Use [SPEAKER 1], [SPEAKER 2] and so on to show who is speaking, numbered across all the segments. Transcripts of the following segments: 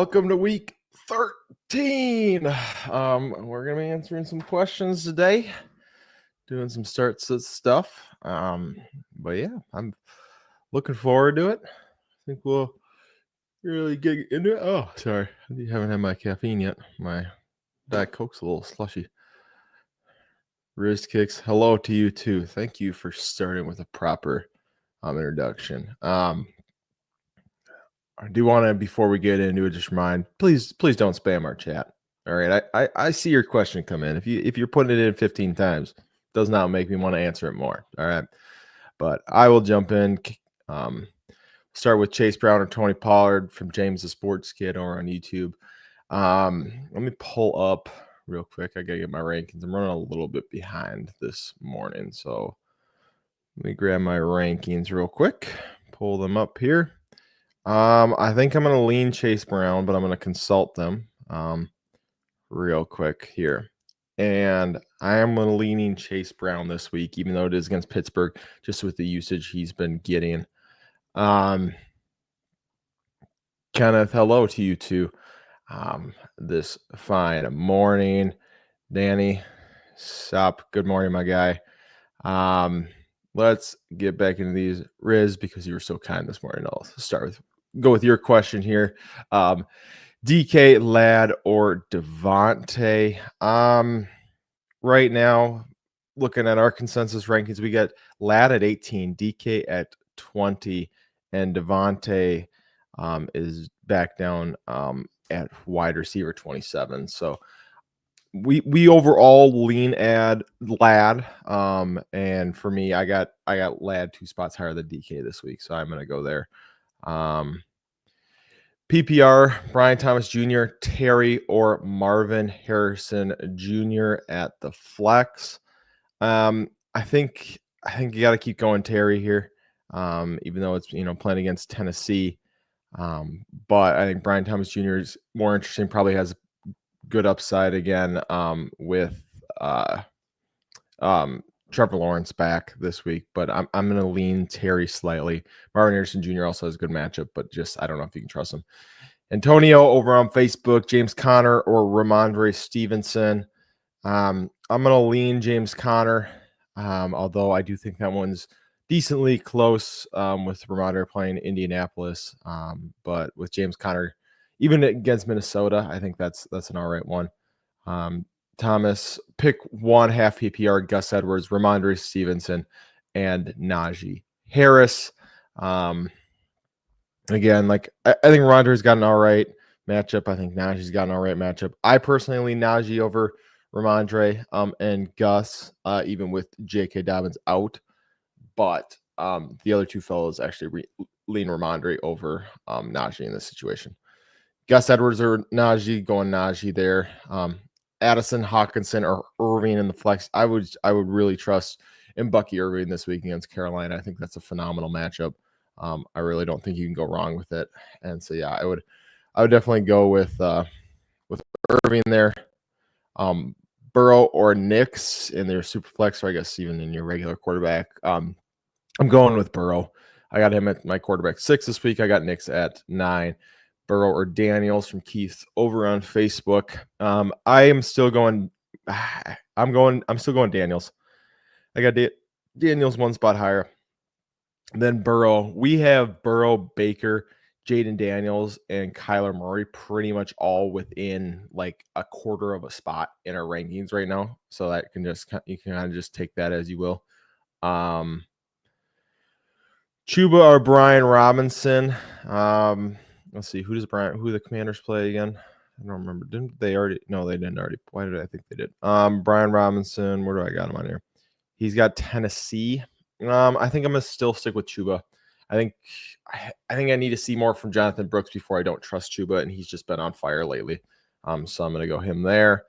[SPEAKER 1] welcome to week 13. We're going to be answering some questions today, doing some starts stuff. But yeah, I'm looking forward to it. I think we'll really get into it. Oh, sorry. I haven't had my caffeine yet. My Diet Coke's a little slushy. Wrist kicks. Hello to you too. Thank you for starting with a proper introduction. I do want to, before we get into it, just remind, please don't spam our chat. All right, I see your question come in. If you're putting it in 15 times, does not make me want to answer it more. All right, but I will jump in. Start with Chase Brown or Tony Pollard from James the Sports Kid over on YouTube. Let me pull up real quick. I gotta get my rankings. I'm running a little bit behind this morning, so let me grab my rankings real quick. Pull them up here. I think I'm going to lean Chase Brown, but I'm going to consult them real quick here. And I am going to leaning Chase Brown this week, even though it is against Pittsburgh, just with the usage he's been getting. Kenneth, hello to you too. This fine morning. Danny, sup? Good morning, my guy. Let's get back into these. Riz, because you were so kind this morning, I'll go with your question here. DK, Ladd, or Devontae. Right now, looking at our consensus rankings, we got Ladd at 18, DK at 20, and Devontae is back down at wide receiver 27. So we overall lean at Ladd, and for me, I got Ladd 2 spots higher than DK this week, so I'm gonna go there. PPR, Brian Thomas Jr., Terry, or Marvin Harrison Jr. at the flex. I think you got to keep going Terry here, even though it's playing against Tennessee. But I think Brian Thomas Jr. is more interesting. Probably has good upside again with Trevor Lawrence back this week, but I'm going to lean Terry slightly. Marvin Harrison Jr. also has a good matchup, but just I don't know if you can trust him. Antonio over on Facebook, James Conner or Ramondre Stevenson. I'm going to lean James Conner, although I do think that one's decently close with Ramondre playing Indianapolis. But with James Conner, even against Minnesota, I think that's an all right one. Thomas, pick one half PPR, Gus Edwards, Ramondre Stevenson, and Najee Harris. Again, I think Ramondre's got an all right matchup. I think Najee's got an all right matchup. I personally lean Najee over Ramondre and Gus, even with J.K. Dobbins out. But the other two fellows actually lean Ramondre over Najee in this situation. Gus Edwards or Najee, going Najee there. Addison, Hawkinson, or Irving in the flex. I would really trust in Bucky Irving this week against Carolina. I think that's a phenomenal matchup. I really don't think you can go wrong with it. And so yeah, I would definitely go with Irving there. Burrow or Nix in their super flex, or I guess even in your regular quarterback. I'm going with Burrow. I got him at my quarterback 6 this week. I got Nix at 9. Burrow or Daniels from Keith over on Facebook. I'm still going Daniels. I got Daniels 1 spot higher than Burrow. We have Burrow, Baker, Jaden Daniels, and Kyler Murray pretty much all within a quarter of a spot in our rankings right now. So that you can kind of just take that as you will. Chuba or Brian Robinson. Let's see, who the Commanders play again? I don't remember. Didn't they already? No, they didn't already. Why did I think they did? Brian Robinson. Where do I got him on here? He's got Tennessee. I think I'm gonna still stick with Chuba. I think I need to see more from Jonathan Brooks before I don't trust Chuba, and he's just been on fire lately. So I'm gonna go him there.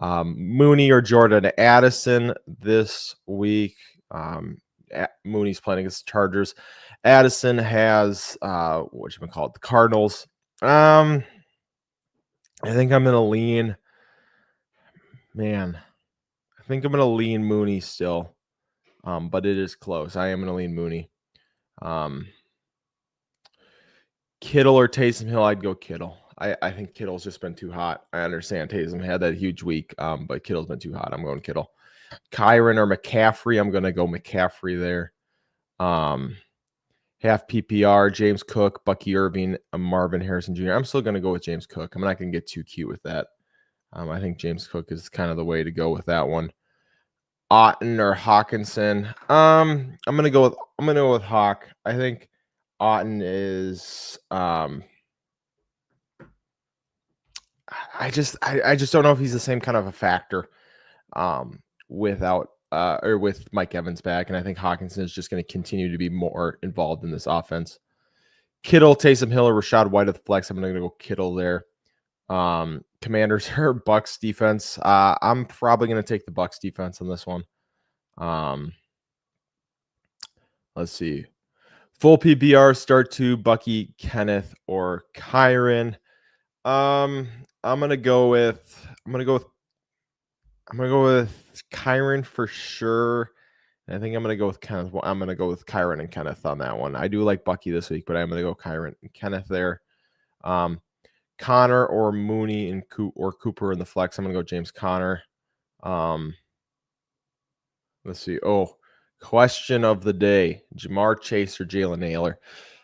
[SPEAKER 1] Mooney or Jordan Addison this week. Mooney's playing against the Chargers. Addison has the Cardinals. I think I'm gonna lean. Man, I think I'm gonna lean Mooney still. But it is close. I am gonna lean Mooney. Kittle or Taysom Hill, I'd go Kittle. I think Kittle's just been too hot. I understand Taysom had that huge week, but Kittle's been too hot. I'm going Kittle. Kyron or McCaffrey, I'm going to go McCaffrey there. Half PPR, James Cook, Bucky Irving, Marvin Harrison Jr. I'm still going to go with James Cook. I'm not going to get too cute with that. I think James Cook is kind of the way to go with that one. Otten or Hawkinson. I'm gonna go with Hawk. I think Otten is I just don't know if he's the same kind of a factor without or with Mike Evans back, and I think Hawkinson is just going to continue to be more involved in this offense. Kittle, Taysom Hill, or Rashad White at the flex. I'm going to go Kittle there. Commanders or Bucks defense. I'm probably going to take the Bucks defense on this one. Let's see. Full PPR start to Bucky, Kenneth, or Kyron. I'm gonna go with Kyron for sure. I think I'm gonna go with Kenneth. Well, I'm gonna go with Kyron and Kenneth on that one. I do like Bucky this week, but I'm gonna go Kyron and Kenneth there. Connor or Mooney and Cooper in the flex. I'm gonna go James Connor. Let's see. Oh, question of the day: Jamar Chase or Jalen Naylor?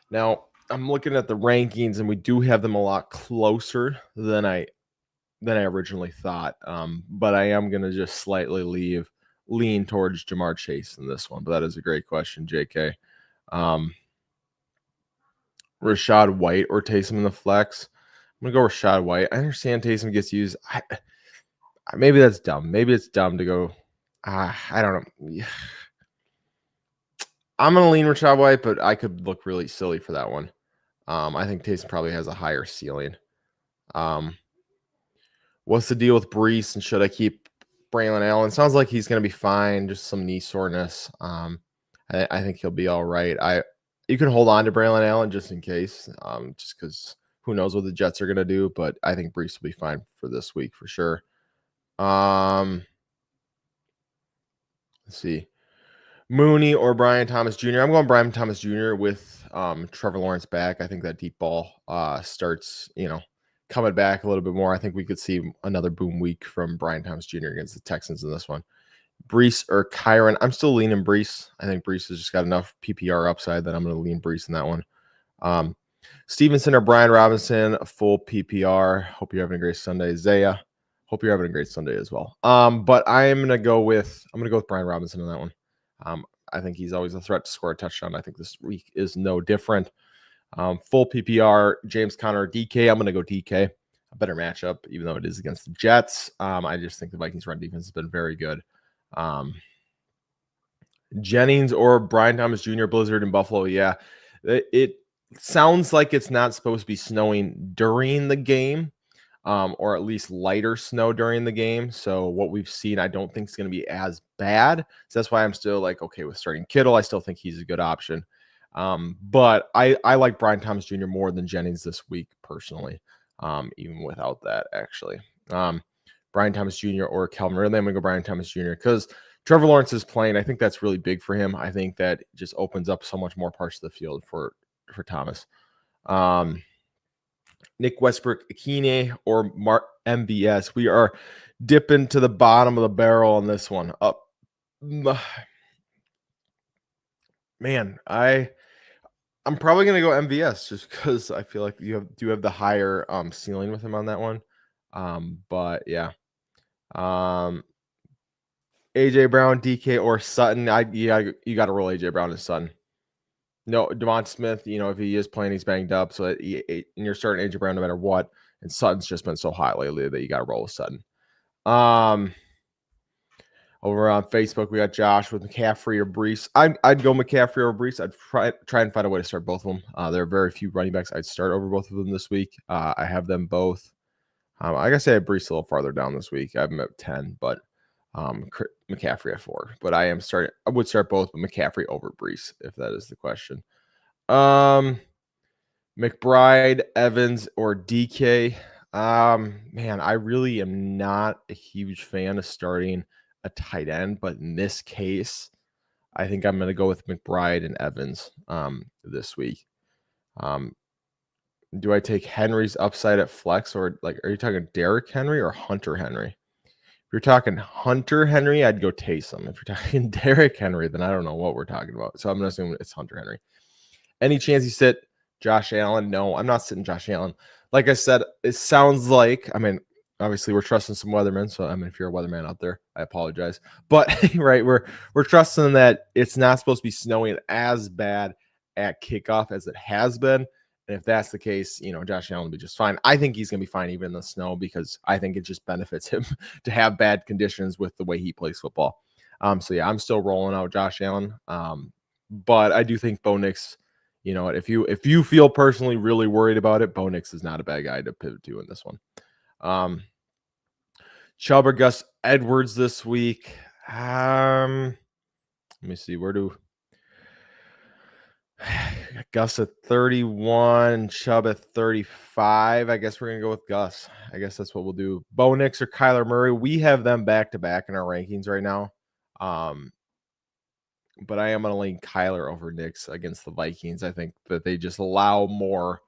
[SPEAKER 1] Now I'm looking at the rankings, and we do have them a lot closer than I originally thought. But I am gonna just slightly lean towards Jamar Chase in this one. But that is a great question, JK. Rashad White or Taysom in the flex? I'm gonna go Rashad White. I understand Taysom gets used. Maybe that's dumb. Maybe it's dumb to go. I don't know. I'm gonna lean Rashad White, but I could look really silly for that one. I think Taysom probably has a higher ceiling. What's the deal with Breece, and should I keep Braylon Allen? Sounds like he's gonna be fine. Just some knee soreness. I think he'll be all right. You can hold on to Braylon Allen just in case, just because who knows what the Jets are gonna do. But I think Breece will be fine for this week for sure. Let's see. Mooney or Brian Thomas Jr. I'm going Brian Thomas Jr. with Trevor Lawrence back. I think that deep ball starts, coming back a little bit more. I think we could see another boom week from Brian Thomas Jr. against the Texans in this one. Breece or Kyron. I'm still leaning Breece. I think Breece has just got enough PPR upside that I'm going to lean Breece in that one. Stevenson or Brian Robinson, a full PPR. Hope you're having a great Sunday. Zaya, hope you're having a great Sunday as well. But I'm going to go with Brian Robinson on that one. I think he's always a threat to score a touchdown. I think this week is no different. Full PPR, James Conner, DK. I'm going to go DK. A better matchup, even though it is against the Jets. I just think the Vikings run defense has been very good. Jennings or Brian Thomas Jr. Blizzard in Buffalo. Yeah, it sounds like it's not supposed to be snowing during the game, or at least lighter snow during the game. So what we've seen, I don't think is going to be as bad. So that's why I'm still okay with starting Kittle. I still think he's a good option. But I like Brian Thomas Jr. more than Jennings this week personally, even without that actually. Brian Thomas Jr. or Calvin Ridley. I'm going to go Brian Thomas Jr. because Trevor Lawrence is playing. I think that's really big for him. I think that just opens up so much more parts of the field for Thomas. Nick Westbrook, Akine, or Mark MVS. We are dipping to the bottom of the barrel on this one. Man, I'm probably going to go MVS just because I feel like you do have the higher ceiling with him on that one. But yeah. AJ Brown, DK, or Sutton. You got to roll AJ Brown and Sutton. No, Devon Smith, if he is playing, he's banged up. So and you're starting AJ Brown no matter what. And Sutton's just been so hot lately that you got to roll with Sutton. Over on Facebook, we got Josh with McCaffrey or Breece. I'd go McCaffrey or Breece. I'd try and find a way to start both of them. There are very few running backs I'd start over both of them this week. I have them both. I guess I have Breece a little farther down this week. I have him at 10, but McCaffrey at 4. But I would start both, but McCaffrey over Breece, if that is the question. McBride, Evans, or DK. Man, I really am not a huge fan of starting a tight end, but in this case, I think I'm going to go with McBride and Evans this week. Do I take Henry's upside at flex, or like, are you talking Derrick Henry or Hunter Henry? If you're talking Hunter Henry, I'd go Taysom. If you're talking Derrick Henry, then I don't know what we're talking about. So I'm going to assume it's Hunter Henry. Any chance you sit Josh Allen? No, I'm not sitting Josh Allen. Like I said, it sounds like, I mean, obviously we're trusting some weathermen. So I mean, if you're a weatherman out there, I apologize. But right, we're trusting that it's not supposed to be snowing as bad at kickoff as it has been. And if that's the case, Josh Allen will be just fine. I think he's going to be fine even in the snow, because I think it just benefits him to have bad conditions with the way he plays football. So yeah, I'm still rolling out Josh Allen. But I do think Bo Nix, if you feel personally really worried about it, Bo Nix is not a bad guy to pivot to in this one. Chubb or Gus Edwards this week. Let me see. Where do Gus at 31, Chubb at 35. I guess we're gonna go with Gus. I guess that's what we'll do. Bo Nix or Kyler Murray. We have them back to back in our rankings right now. But I am gonna lean Kyler over Nix against the Vikings. I think that they just allow more,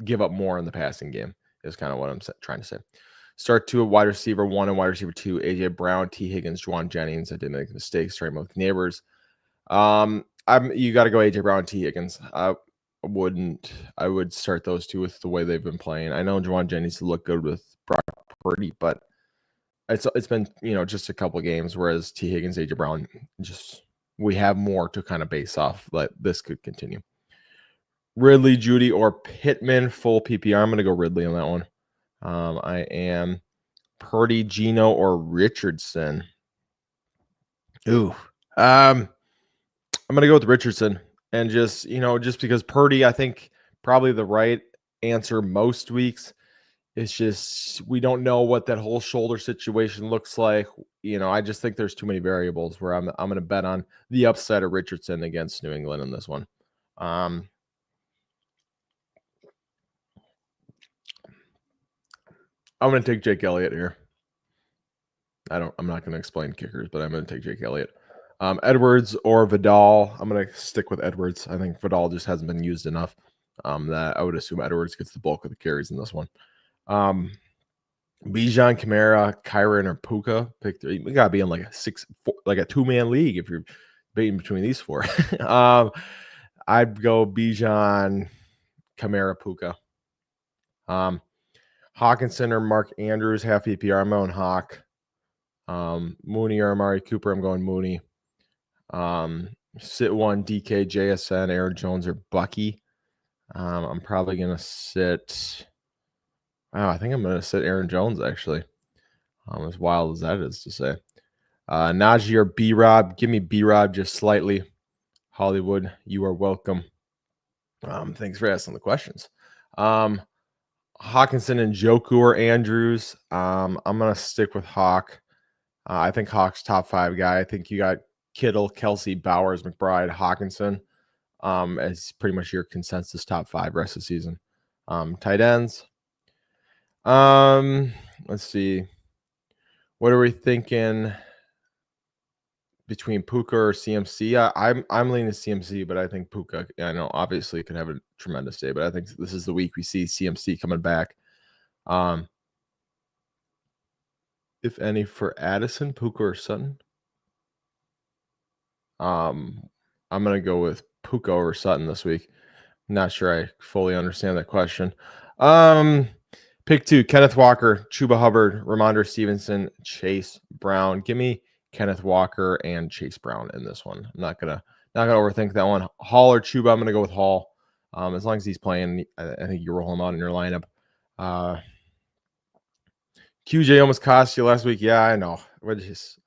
[SPEAKER 1] give up more in the passing game is kind of what I'm trying to say. Start 2 at wide receiver 1 and wide receiver 2, AJ Brown, T. Higgins, Juwan Jennings. I didn't make mistakes starting with neighbors. You got to go AJ Brown, T. Higgins. I would start those two with the way they've been playing. I know Juwan Jennings look good with Brock Purdy, but it's been just a couple of games. Whereas T. Higgins, AJ Brown, we have more to kind of base off. That this could continue. Ridley, Judy, or Pittman, full PPR. I'm going to go Ridley on that one. I am Purdy, Geno, or Richardson. Ooh. I'm going to go with Richardson. And just because Purdy, I think probably the right answer most weeks. It's just we don't know what that whole shoulder situation looks like. I just think there's too many variables where I'm going to bet on the upside of Richardson against New England in this one. I'm going to take Jake Elliott here. I'm not going to explain kickers, but I'm going to take Jake Elliott. Edwards or Vidal. I'm going to stick with Edwards. I think Vidal just hasn't been used enough. That I would assume Edwards gets the bulk of the carries in this one. Bijan, Kamara, Kyren, or Puka. Pick 3. We got to be in like a 2-man league if you're beating between these 4. I'd go Bijan, Kamara, Puka. Hawkinson or Mark Andrews, half PPR. I'm going Hawk. Mooney or Amari Cooper. I'm going Mooney. Sit 1, DK, JSN, Aaron Jones, or Bucky. I'm probably going to sit. I think I'm going to sit Aaron Jones, actually. As wild as that is to say. Najee or B-Rob. Give me B-Rob just slightly. Hollywood, you are welcome. Thanks for asking the questions. Hawkinson and Njoku or Andrews. I'm going to stick with Hawk. I think Hawk's top 5 guy. I think you got Kittle, Kelsey, Bowers, McBride, Hawkinson as pretty much your consensus top 5 rest of the season. Tight ends. Let's see. What are we thinking between Puka or CMC? I'm leaning CMC, but I think Puka, I know obviously could have a tremendous day, but I think this is the week we see CMC coming back. If any, for Addison, Puka, or Sutton. I'm going to go with Puka over Sutton this week. Not sure I fully understand that question. Pick 2, Kenneth Walker, Chuba Hubbard, Ramondre Stevenson, Chase Brown. Give me Kenneth Walker and Chase Brown in this one. I'm not gonna overthink that one. Hall or Chuba, I'm gonna go with Hall. As long as he's playing, I think you roll him out in your lineup. QJ almost cost you last week. Yeah, I know. That's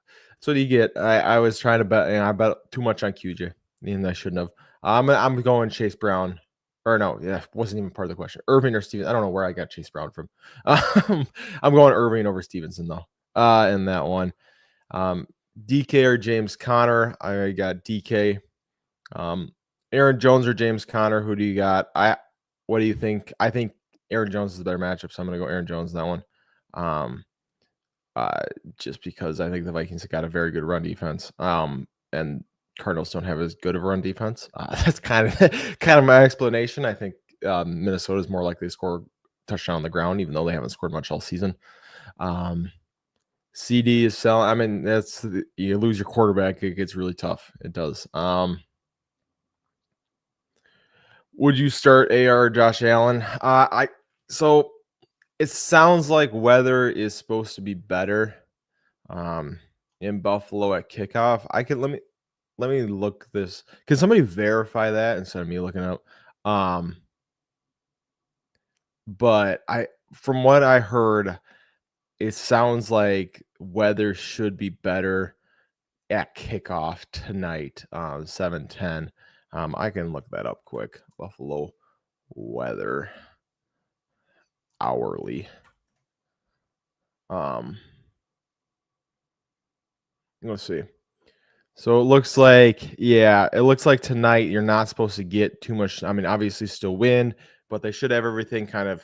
[SPEAKER 1] what you get. I was trying to bet, and I bet too much on QJ, and I shouldn't have. I'm going Chase Brown. Or no, yeah, wasn't even part of the question. Irving or Stevenson. I don't know where I got Chase Brown from. I'm going Irving over Stevenson, though, in that one. DK or James Conner. I got DK. Aaron Jones or James Conner. Who do you got? What do you think? I think Aaron Jones is a better matchup, so I'm going to go Aaron Jones in that one. Just because I think the Vikings have got a very good run defense. And Cardinals don't have as good of a run defense. That's kind of my explanation. I think Minnesota is more likely to score a touchdown on the ground, even though they haven't scored much all season. CD is selling. I mean, you lose your quarterback, it gets really tough. It does. Would you start AR or Josh Allen? So it sounds like weather is supposed to be better in Buffalo at kickoff. Let me look this. Can somebody verify that instead of me looking up? But from what I heard, it sounds like weather should be better at kickoff tonight, 7:10. I can look that up quick. Buffalo weather hourly. Let's see. So it looks like tonight you're not supposed to get too much. I mean, obviously still win, but they should have everything kind of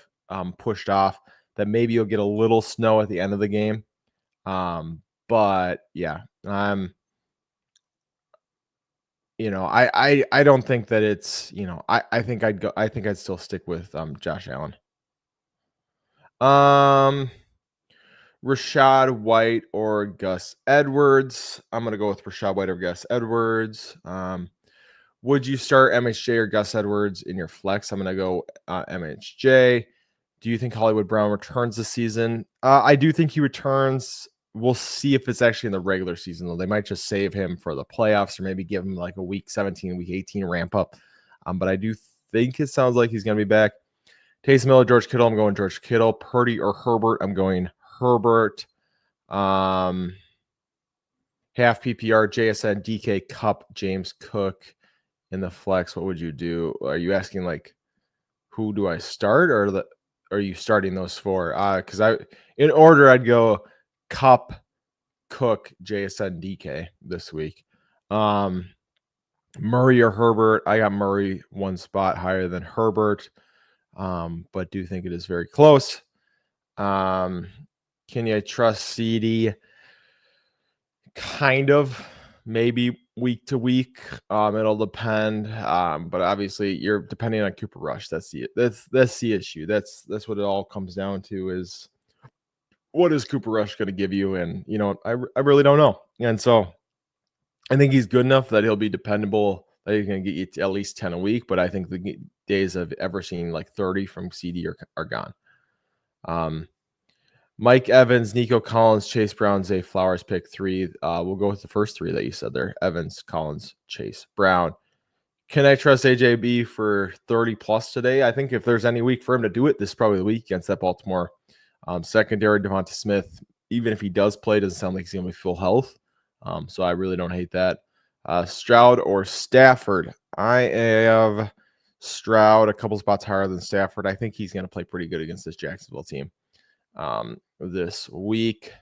[SPEAKER 1] pushed off. That maybe you'll get a little snow at the end of the game. But yeah, I don't think that it's, I think I'd still stick with Josh Allen. Rashad White or Gus Edwards. I'm going to go with Rashad White or Gus Edwards. Would you start MHJ or Gus Edwards in your flex? I'm going to go MHJ. Do you think Hollywood Brown returns this season? I do think he returns. We'll see if it's actually in the regular season, though. They might just save him for the playoffs or maybe give him like a week 17, week 18 ramp up. But I do think it sounds like he's going to be back. Taysom Hill, George Kittle. I'm going George Kittle. Purdy or Herbert. I'm going Herbert. Half PPR, JSN, DK, Cup, James Cook in the flex. What would you do? Are you asking like who do I start, or are you starting those four? Because in order I'd go Cup, Cook, JSN, DK this week. Murray or Herbert. I got Murray one spot higher than Herbert, but do think it is very close. Can you trust CD? Kind of, maybe week to week. It'll depend. But obviously you're depending on Cooper Rush. That's the issue. That's what it all comes down to, is what is Cooper Rush going to give you? And I really don't know. And so I think he's good enough that he'll be dependable, that he's going to get you at least 10 a week. But I think the days of ever seeing like 30 from CD are gone. Mike Evans, Nico Collins, Chase Brown, Zay Flowers, pick 3. We'll go with the first 3 that you said there. Evans, Collins, Chase Brown. Can I trust AJB for 30 plus today? I think if there's any week for him to do it, this is probably the week against that Baltimore secondary. Devonta Smith, even if he does play, doesn't sound like he's going to be full health. So I really don't hate that. Stroud or Stafford? I have Stroud a couple spots higher than Stafford. I think he's going to play pretty good against this Jacksonville team this week.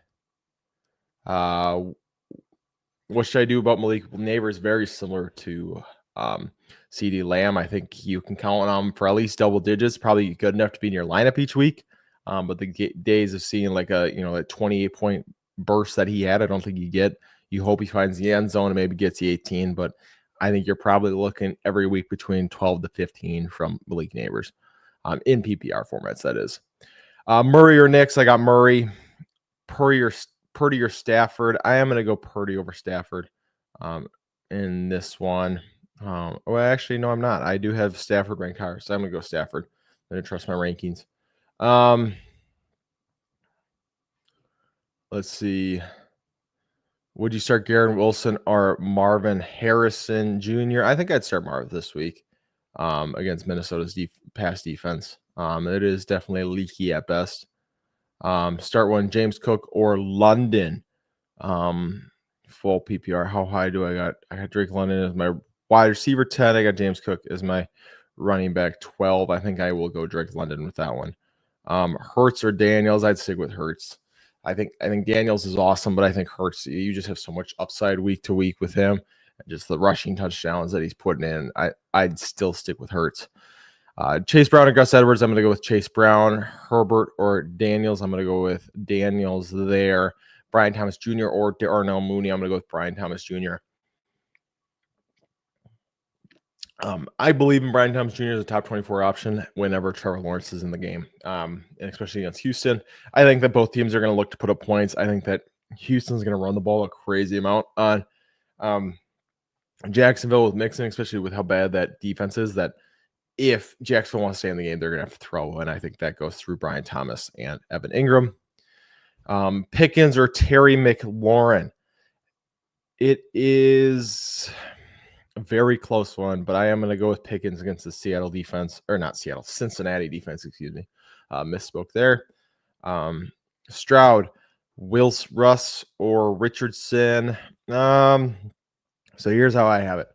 [SPEAKER 1] What should I do about Malik Neighbors? Very similar to CD Lamb. I think you can count on him for at least double digits, probably good enough to be in your lineup each week. But the days of seeing like a 28-point burst that he had, I don't think you get. You hope he finds the end zone and maybe gets the 18, but I think you're probably looking every week between 12 to 15 from Malik Neighbors in PPR formats, that is. Murray or Nix? I got Murray. Purdy or Stafford? I am going to go Purdy over Stafford in this one. Well, actually, no, I'm not. I do have Stafford ranked higher, so I'm going to go Stafford. I'm going to trust my rankings. Let's see. Would you start Garrett Wilson or Marvin Harrison Jr.? I think I'd start Marvin this week against Minnesota's pass defense. It is definitely leaky at best. Start one, James Cook or London. Full PPR. How high do I got? I got Drake London as my wide receiver 10. I got James Cook as my running back 12. I think I will go Drake London with that one. Hurts or Daniels? I'd stick with Hurts. I think Daniels is awesome, but I think Hurts, you just have so much upside week to week with him. Just the rushing touchdowns that he's putting in. I'd still stick with Hurts. Chase Brown or Gus Edwards? I'm going to go with Chase Brown. Herbert or Daniels? I'm going to go with Daniels there. Brian Thomas Jr. or Darnell Mooney? I'm going to go with Brian Thomas Jr. I believe in Brian Thomas Jr. as a top 24 option whenever Trevor Lawrence is in the game, and especially against Houston. I think that both teams are going to look to put up points. I think that Houston's going to run the ball a crazy amount on Jacksonville with Mixon, especially with how bad that defense is, that if Jacksonville wants to stay in the game, they're going to have to throw, and I think that goes through Brian Thomas and Evan Ingram. Pickens or Terry McLaurin. It is a very close one, but I am going to go with Pickens against the Cincinnati defense, excuse me. Misspoke there. Stroud, Russ, or Richardson. So here's how I have it.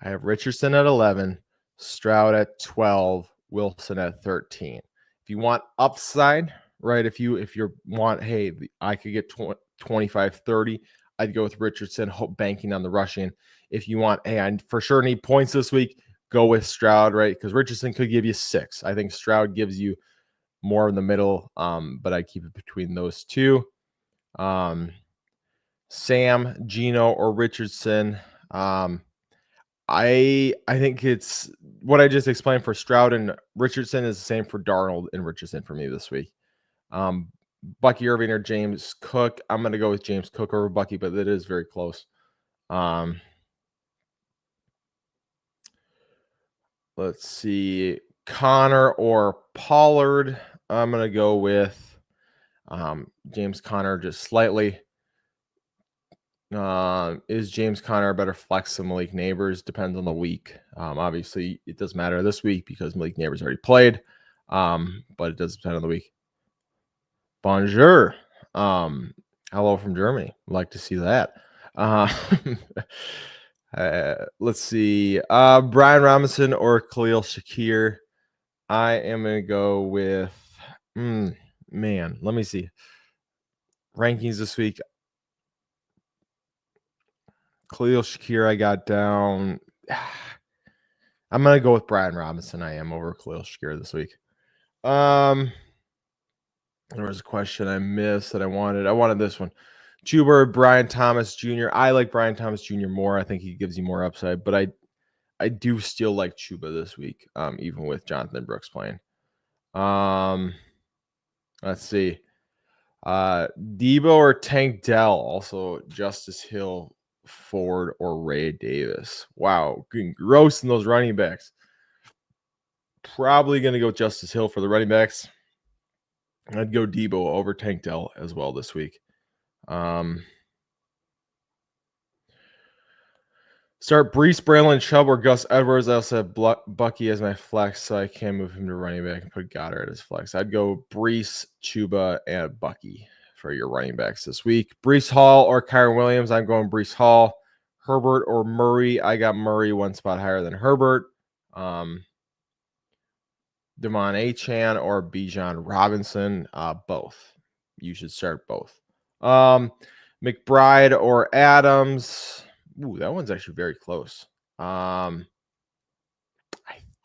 [SPEAKER 1] I have Richardson at 11, Stroud at 12, Wilson at 13. If you want upside, right, if you want, hey, I could get 25, 30, I'd go with Richardson, banking on the rushing. If you want, hey, I for sure need points this week, go with Stroud, right? Because Richardson could give you 6. I think Stroud gives you more in the middle, but I keep it between those two. Sam, Gino, or Richardson. I think it's what I just explained for Stroud and Richardson is the same for Darnold and Richardson for me this week. Bucky Irving or James Cook. I'm going to go with James Cook over Bucky, but it is very close. Let's see. Connor or Pollard. I'm going to go with James Conner just slightly. Is James Conner a better flex than Malik Neighbors? Depends on the week. Obviously, it doesn't matter this week because Malik Neighbors already played, but it does depend on the week. Bonjour. Hello from Germany. Like to see that. Let's see. Brian Robinson or Khalil Shakir. I am going to go with, let me see. Rankings this week. Khalil Shakir, I got down. I'm going to go with Brian Robinson. I am over Khalil Shakir this week. There was a question I missed that I wanted. I wanted this one. Chuba, Brian Thomas Jr. I like Brian Thomas Jr. more. I think he gives you more upside, but I do still like Chuba this week, even with Jonathan Brooks playing. Let's see. Debo or Tank Dell, also Justice Hill, Ford, or Ray Davis. Wow, roasting those running backs. Probably going to go Justice Hill for the running backs. I'd go Debo over Tank Dell as well this week. Start Breece, Braylon, Chubb, or Gus Edwards. I also have Bucky as my flex, so I can't move him to running back and put Goddard as flex. I'd go Breece, Chuba, and Bucky for your running backs this week. Breece Hall or Kyren Williams. I'm going Breece Hall. Herbert or Murray. I got Murray one spot higher than Herbert. Devon Achane or Bijan Robinson. Both. You should start both. McBride or Adams. Ooh, that one's actually very close. I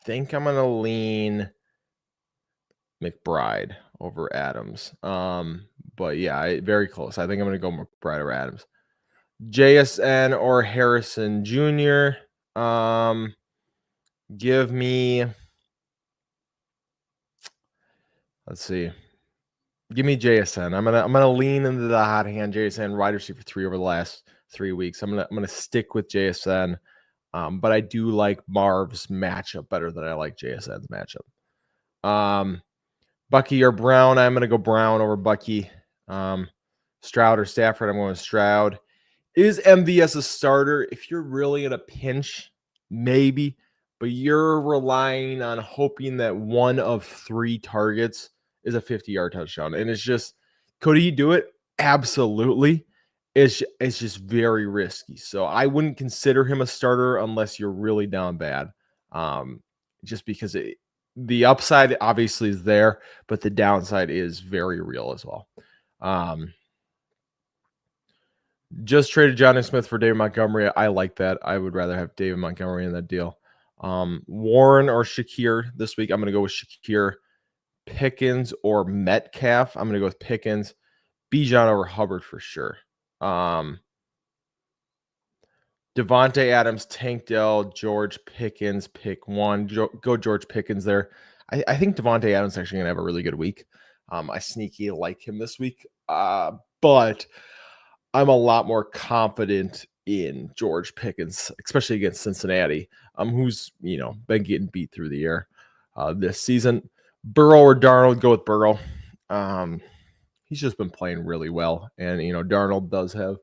[SPEAKER 1] think I'm going to lean McBride over Adams. But yeah, very close. I think I'm going to go McBride or Adams. JSN or Harrison Jr. Give me, let's see. Give me JSN. I'm gonna lean into the hot hand. JSN wide receiver 3 over the last 3 weeks. I'm gonna stick with JSN. But I do like Marv's matchup better than I like JSN's matchup. Bucky or Brown. I'm gonna go Brown over Bucky. Stroud or Stafford. I'm going Stroud. Is MVS a starter? If you're really in a pinch, maybe, but you're relying on hoping that one of 3 targets is a 50-yard touchdown. And it's just, could he do it? Absolutely. It's just very risky. So I wouldn't consider him a starter unless you're really down bad. Just because the upside obviously is there, but the downside is very real as well. Just traded Johnny Smith for David Montgomery. I like that. I would rather have David Montgomery in that deal. Warren or Shakir this week. I'm going to go with Shakir. Pickens or Metcalf. I'm going to go with Pickens. Bijan over Hubbard for sure. Devontae Adams, Tank Dell, George Pickens, pick one. Go George Pickens there. I think Devontae Adams is actually going to have a really good week. I sneaky like him this week, but I'm a lot more confident in George Pickens, especially against Cincinnati, who's been getting beat through the air this season. Burrow or Darnold? Go with Burrow. He's just been playing really well, and Darnold does have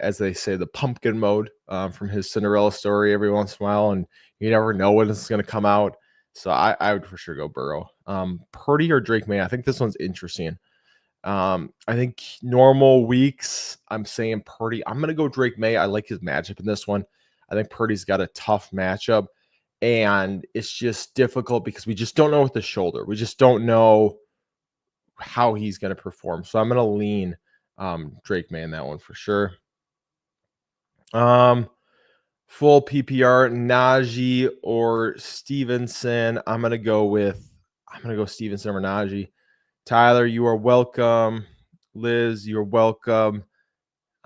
[SPEAKER 1] as they say, the pumpkin mode from his Cinderella story every once in a while, and you never know when it's going to come out. So I would for sure go Burrow. Purdy or Drake May? I think this one's interesting. I think normal weeks, I'm saying Purdy. I'm going to go Drake May. I like his matchup in this one. I think Purdy's got a tough matchup, and it's just difficult because we just don't know with the shoulder. We just don't know how he's going to perform. So I'm going to lean Drake May in that one for sure. Full PPR, Najee or Stevenson. I'm gonna go Stevenson or Najee. Tyler, you are welcome. Liz, you're welcome.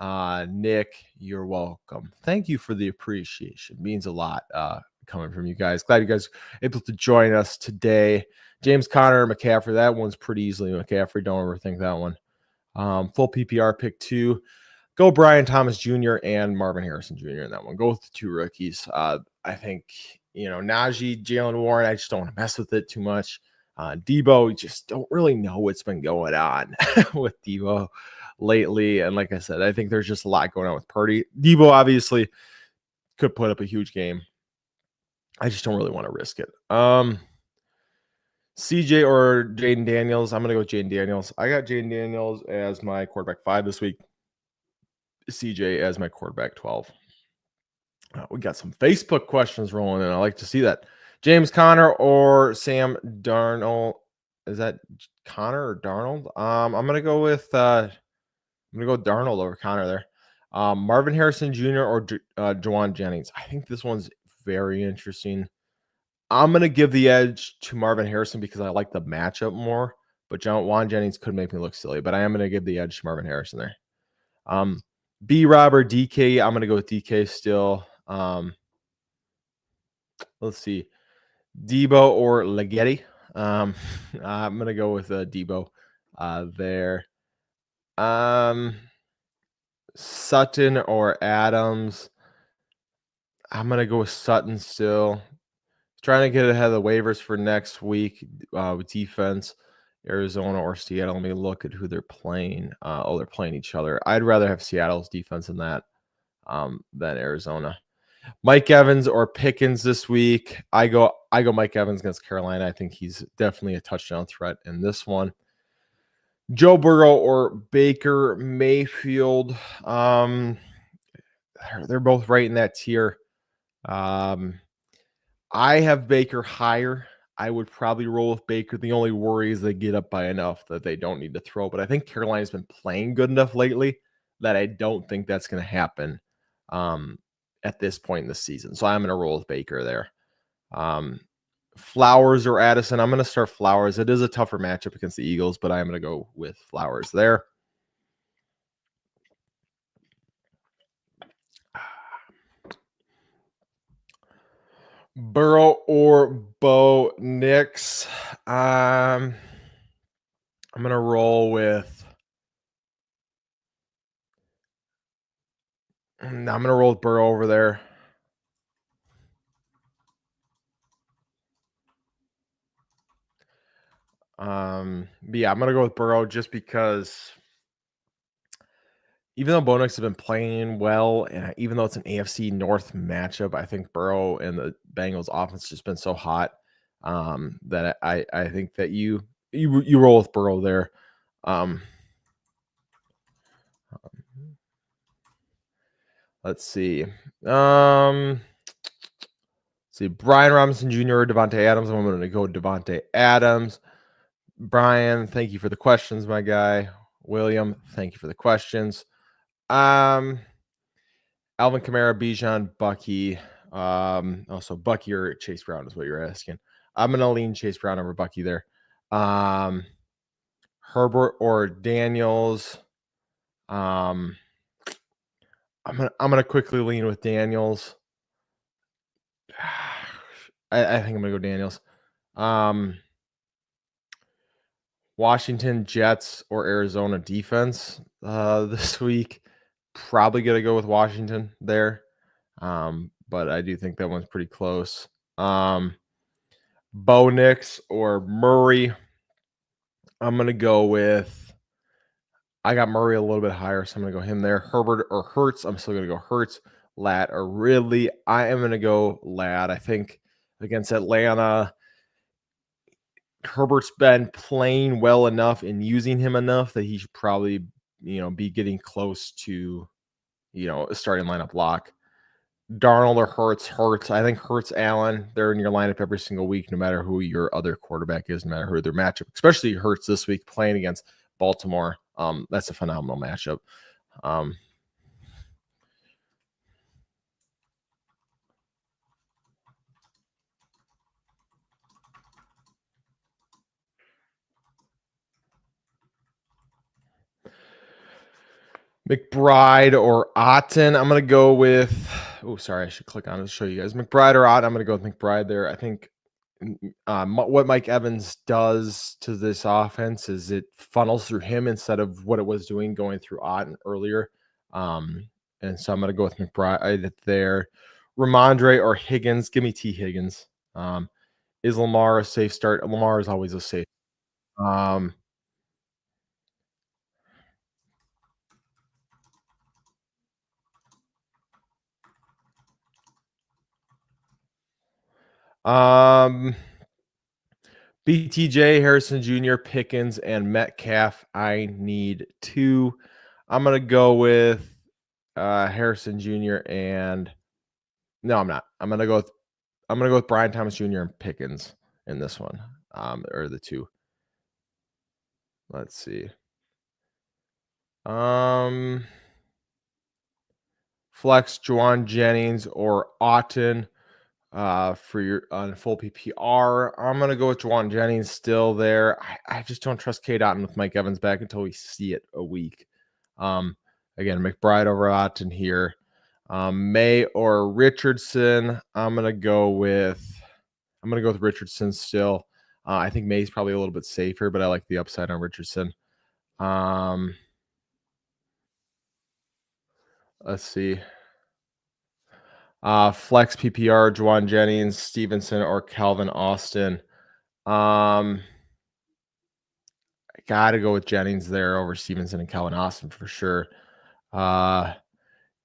[SPEAKER 1] Nick, you're welcome. Thank you for the appreciation. It means a lot coming from you guys. Glad you guys are able to join us today. James Conner, McCaffrey. That one's pretty easily McCaffrey. Don't overthink that one. Full PPR pick 2. Go Brian Thomas Jr. and Marvin Harrison Jr. in that one. Go with the 2 rookies. I think, Najee, Jalen Warren, I just don't want to mess with it too much. Debo, we just don't really know what's been going on with Debo lately. And like I said, I think there's just a lot going on with Purdy. Debo obviously could put up a huge game. I just don't really want to risk it. CJ or Jaden Daniels? I'm going to go with Jaden Daniels. I got Jaden Daniels as my quarterback 5 this week. CJ as my quarterback 12. We got some Facebook questions rolling in. I like to see that. James Conner or Sam Darnold? Is that Conner or Darnold? I'm gonna go with Darnold over Conner there. Marvin Harrison Jr. or Juwan Jennings. I think this one's very interesting. I'm gonna give the edge to Marvin Harrison because I like the matchup more. But Juwan Jennings could make me look silly. But I am gonna give the edge to Marvin Harrison there. B-Rob or DK, I'm going to go with DK still. Let's see. Debo or Leggetti. I'm going to go with Debo there. Sutton or Adams. I'm going to go with Sutton still. Trying to get ahead of the waivers for next week with defense. Arizona or Seattle. Let me look at who they're playing. They're playing each other. I'd rather have Seattle's defense than that than Arizona. Mike Evans or Pickens this week. I go Mike Evans against Carolina. I think he's definitely a touchdown threat in this one. Joe Burrow or Baker Mayfield. They're both right in that tier. I have Baker higher. I would probably roll with Baker. The only worry is they get up by enough that they don't need to throw. But I think Carolina's been playing good enough lately that I don't think that's going to happen at this point in the season. So I'm going to roll with Baker there. Flowers or Addison. I'm going to start Flowers. It is a tougher matchup against the Eagles, but I'm going to go with Flowers there. Burrow or Bo Nix. I'm going to roll with Burrow over there. But yeah, I'm going to go with Burrow just because even though Bo Nix has been playing well, and even though it's an AFC North matchup, I think Burrow and the Bengals offense has just been so hot that I think that you roll with Burrow there. Let's see. Brian Robinson Jr. or Devontae Adams. I'm going to go Devontae Adams. Brian, thank you for the questions, my guy. William, thank you for the questions. Alvin Kamara, Bijan, Bucky. Also Bucky or Chase Brown is what you're asking. I'm going to lean Chase Brown over Bucky there. Herbert or Daniels. I'm gonna quickly lean with Daniels. I think I'm gonna go Daniels. Um, Washington Jets or Arizona defense this week. Probably gonna go with Washington there. But I do think that one's pretty close. Bo Nix or Murray. I'm gonna go with. I got Murray a little bit higher, so I'm gonna go him there. Herbert or Hurts. I'm still gonna go Hurts. Lat or Ridley. I am gonna go Lat. I think against Atlanta, Herbert's been playing well enough and using him enough that he should probably, be getting close to, a starting lineup lock. Darnold or Hurts. I think Hurts, Allen, they're in your lineup every single week, no matter who your other quarterback is, no matter who their matchup, especially Hurts this week playing against Baltimore. That's a phenomenal matchup. Um, McBride or Otten. I'm going to go with, oh, sorry, I should click on it to show you guys. McBride or Otten. I'm going to go with McBride there. I think what Mike Evans does to this offense is it funnels through him instead of what it was doing going through Otten earlier. And so I'm going to go with McBride there. Ramondre or Higgins. Give me T. Higgins. Is Lamar a safe start? Lamar is always a safe. Um, um, BTJ, Harrison Jr., Pickens, and Metcalf. I need two. I'm going to go with Harrison Jr. and no, I'm not. I'm gonna go with Brian Thomas Jr. and Pickens in this one. Or the two. Let's see. Flex Juwan Jennings or Otten for your on full PPR. I'm gonna go with Juwan Jennings still there. I just don't trust Kate Otten with Mike Evans back until we see it a week. Again, McBride over Otten here. May or Richardson. I'm gonna go with Richardson still. I think May's probably a little bit safer, but I like the upside on Richardson. Let's see. Flex PPR, Juwan Jennings, Stevenson, or Calvin Austin. I gotta go with Jennings there over Stevenson and Calvin Austin for sure.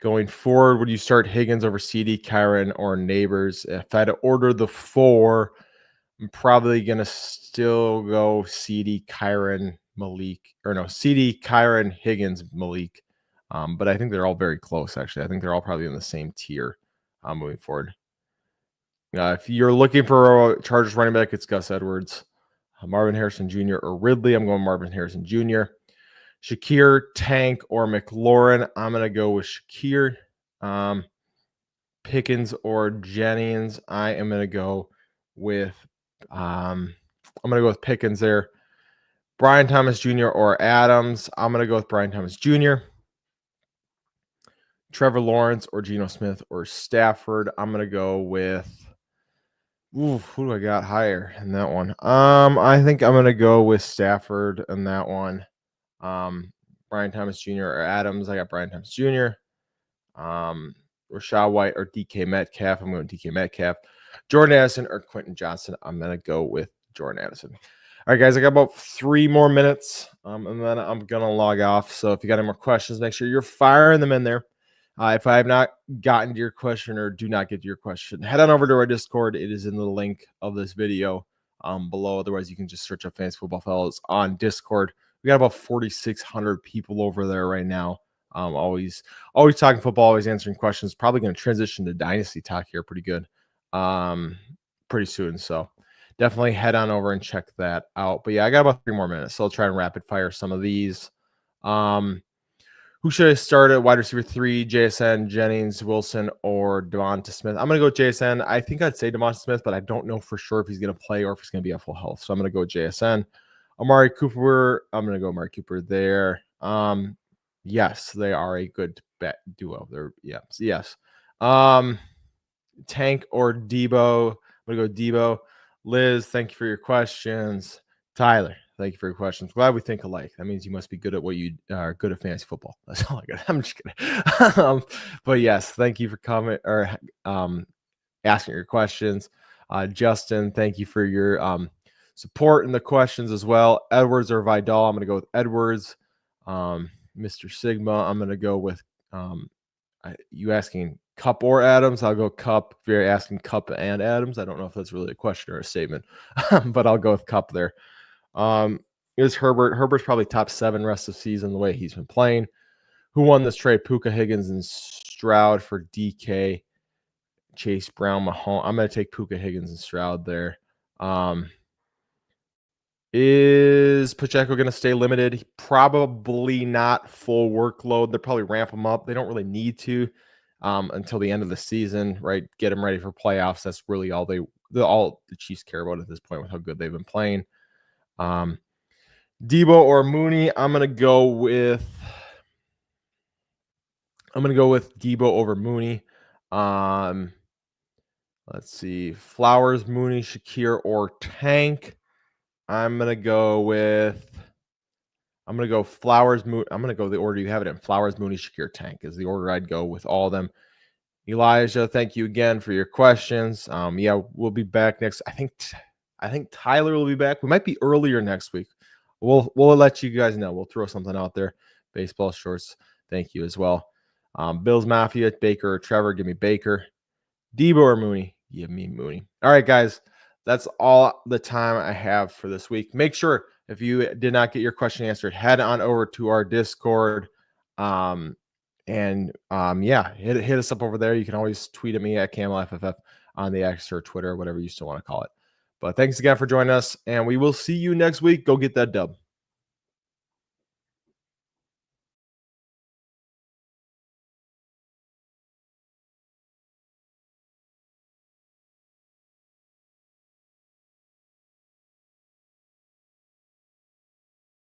[SPEAKER 1] Going forward, would you start Higgins over CD, Kyron, or Neighbors? If I had to order the four, I'm probably gonna still go CD, Kyron, Malik, or no, CD, Kyron, Higgins, Malik. But I think they're all very close, actually. I think they're all probably in the same tier moving forward. If you're looking for a Chargers running back, it's Gus Edwards, Marvin Harrison Jr., or Ridley. I'm going Marvin Harrison Jr. Shakir, Tank, or McLaurin. I'm going to go with Shakir. Pickens or Jennings. I am going to go with Pickens there. Brian Thomas Jr. or Adams. I'm going to go with Brian Thomas Jr. Trevor Lawrence or Geno Smith or Stafford. I'm going to go with who do I got higher in that one? I think I'm going to go with Stafford in that one. Brian Thomas Jr. or Adams. I got Brian Thomas Jr. Rashad White or DK Metcalf. I'm going DK Metcalf. Jordan Addison or Quentin Johnson. I'm going to go with Jordan Addison. All right, guys, I got about 3 more minutes, and then I'm going to log off. So if you got any more questions, make sure you're firing them in there. If I have not gotten to your question or do not get to your question, head on over to our Discord. It is in the link of this video below. Otherwise, you can just search up Fantasy Football Fellows on Discord. We got about 4,600 people over there right now. Always talking football, always answering questions. Probably going to transition to Dynasty talk here pretty good pretty soon. So definitely head on over and check that out. But yeah, I got about 3 more minutes, so I'll try and rapid fire some of these. Who should I start at wide receiver 3? JSN, Jennings, Wilson, or Devonta Smith? I'm going to go JSN. I think I'd say Devonta Smith, but I don't know for sure if he's going to play or if he's going to be at full health. So I'm going to go JSN. Amari Cooper. I'm going to go Amari Cooper there. Yes, they are a good bet duo. They're yes. Tank or Debo? I'm gonna go Debo. Liz, thank you for your questions. Tyler, thank you for your questions. Glad we think alike. That means you must be good at what you are good at fantasy football. That's all I got. I'm just kidding. But yes, thank you for coming or asking your questions. Justin, thank you for your support in the questions as well. Edwards or Vidal? I'm gonna go with Edwards. Mr. Sigma, I'm gonna go with you asking Cup or Adams. I'll go Cup. If you're asking Cup and Adams, I don't know if that's really a question or a statement, but I'll go with Cup there. Is Herbert? Herbert's probably top 7 rest of the season the way he's been playing. Who won this trade? Puka, Higgins, and Stroud for DK, Chase Brown, Mahomes. I'm going to take Puka, Higgins, and Stroud there. Is Pacheco going to stay limited? Probably not full workload. They'll probably ramp him up. They don't really need to until the end of the season, right? Get him ready for playoffs. That's really all the Chiefs care about at this point with how good they've been playing. Debo or Mooney? I'm going to go with Debo over Mooney. Let's see. Flowers, Mooney, Shakir, or Tank. I'm going to go Flowers, Mooney. I'm going to go the order you have it in. Flowers, Mooney, Shakir, Tank is the order I'd go with all of them. Elijah, thank you again for your questions. Yeah, we'll be back next. I think Tyler will be back. We might be earlier next week. We'll let you guys know. We'll throw something out there. Baseball shorts. Thank you as well. Bills Mafia, Baker or Trevor. Give me Baker. Debo or Mooney? Give me Mooney. All right, guys. That's all the time I have for this week. Make sure if you did not get your question answered, head on over to our Discord. Yeah, hit us up over there. You can always tweet at me at CamelFFF on the X or Twitter, whatever you still want to call it. But thanks again for joining us, and we will see you next week. Go get that dub.